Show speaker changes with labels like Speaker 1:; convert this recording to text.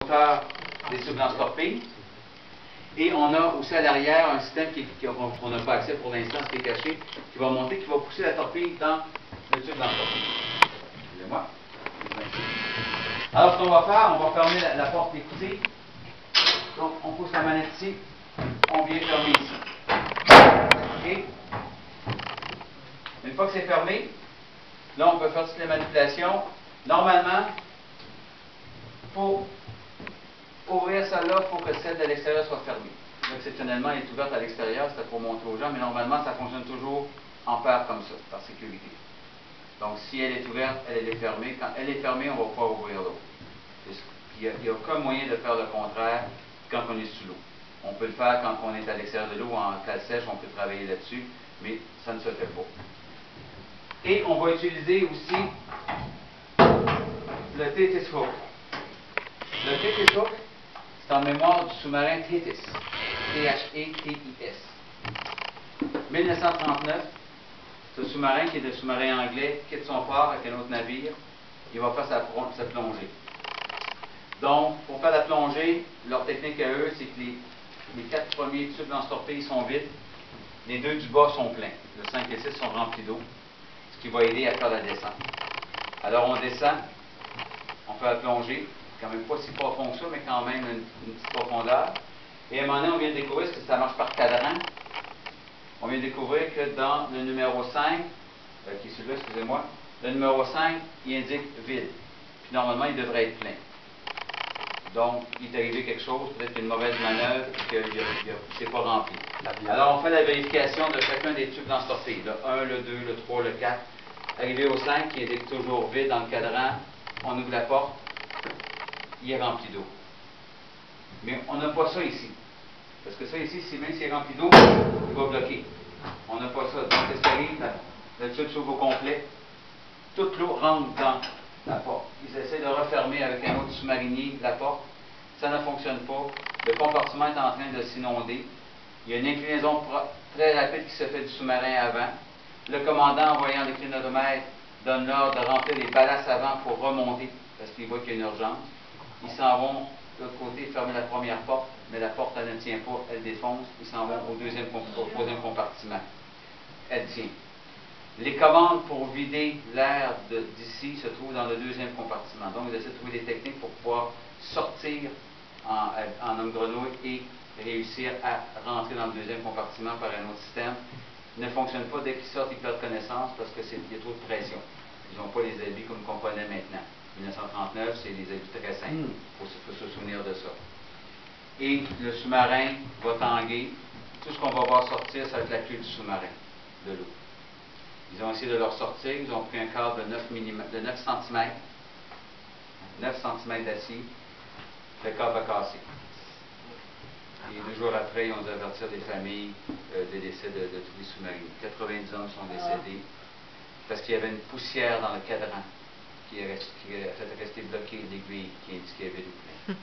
Speaker 1: moteur des tubes lance-torpilles. Et on a aussi à l'arrière un système qu'on n'a pas accès pour l'instant, ce qui est caché, qui va monter, qui va pousser la torpille dans le tube lance-torpille. Excusez-moi. Alors, ce qu'on va faire, on va fermer la porte d'écoutille. Donc, on pousse la manette ici, on vient fermer ici. OK? Une fois que c'est fermé, là, on peut faire toutes les manipulations. Normalement, pour ouvrir celle-là, il faut que celle de l'extérieur soit fermée. Exceptionnellement, elle est ouverte à l'extérieur, c'était pour montrer aux gens, mais normalement, ça fonctionne toujours en paire comme ça, par sécurité. Donc, si elle est ouverte, elle est fermée. Quand elle est fermée, on va pouvoir ouvrir l'autre. Il n'y a aucun moyen de faire le contraire quand on est sous l'eau. On peut le faire quand on est à l'extérieur de l'eau ou en cale sèche, on peut travailler là-dessus, mais ça ne se fait pas. Et on va utiliser aussi le Thetis Hook. Le Thetis Hook, c'est en mémoire du sous-marin Thetis. T-H-E-T-I-S. 1939, ce sous-marin, qui est le sous-marin anglais, quitte son port avec un autre navire. Il va faire sa plongée. Donc, pour faire la plongée, leur technique à eux, c'est que les 4 premiers tubes lance-torpilles sont vides. Les 2 du bas sont pleins. Le 5 et 6 sont remplis d'eau, ce qui va aider à faire la descente. Alors, on descend, on fait la plongée, quand même pas si profond que ça, mais quand même une petite profondeur. Et à un moment donné, on vient de découvrir, parce que ça marche par cadran, on vient de découvrir que dans le numéro 5, qui est celui-là, excusez-moi, le numéro 5, il indique vide. Puis normalement, il devrait être plein. Donc, il est arrivé quelque chose, peut-être une mauvaise manœuvre, qu'il ne s'est pas rempli. Alors, on fait la vérification de chacun des tubes lance-torpilles. Le 1, le 2, le 3, le 4. Arrivé au 5, qui indique toujours vide dans le cadran, on ouvre la porte, il est rempli d'eau. Mais on n'a pas ça ici. Parce que ça ici, si même s'il est rempli d'eau, il va bloquer. On n'a pas ça. Donc, qu'est-ce qui arrive? Le tube s'ouvre au complet. Toute l'eau rentre dans la porte. Ils essaient de refermer avec un autre sous-marinier la porte. Ça ne fonctionne pas. Le compartiment est en train de s'inonder. Il y a une inclinaison très rapide qui se fait du sous-marin avant. Le commandant, en voyant les clinotomètres, donne l'ordre de remplir les ballasts avant pour remonter, parce qu'il voit qu'il y a une urgence. Ils s'en vont de l'autre côté fermer la première porte, mais la porte, elle ne tient pas, elle défonce. Ils s'en vont au troisième compartiment. Elle tient. Les commandes pour vider l'air d'ici se trouvent dans le 2e compartiment. Donc, ils essaient de trouver des techniques pour pouvoir sortir en homme grenouille et réussir à rentrer dans le 2e compartiment par un autre système. Ils ne fonctionnent pas dès qu'ils sortent, ils perdent connaissance parce qu'il y a trop de pression. Ils n'ont pas les habits comme qu'on connaît maintenant. 1939, c'est des habits très simples. Il faut se souvenir de ça. Et le sous-marin va tanguer. Tout ce qu'on va voir sortir, ça va être la queue du sous-marin, de l'eau. Ils ont essayé de leur sortir, ils ont pris un câble de 9 cm, 9 cm d'acier, le câble a cassé. Et 2 jours après, ils ont dû avertir des familles des décès de tous les sous-marins. 90 hommes sont décédés parce qu'il y avait une poussière dans le cadran qui a fait rester bloqué l'aiguille qui indiquait vide ou plein.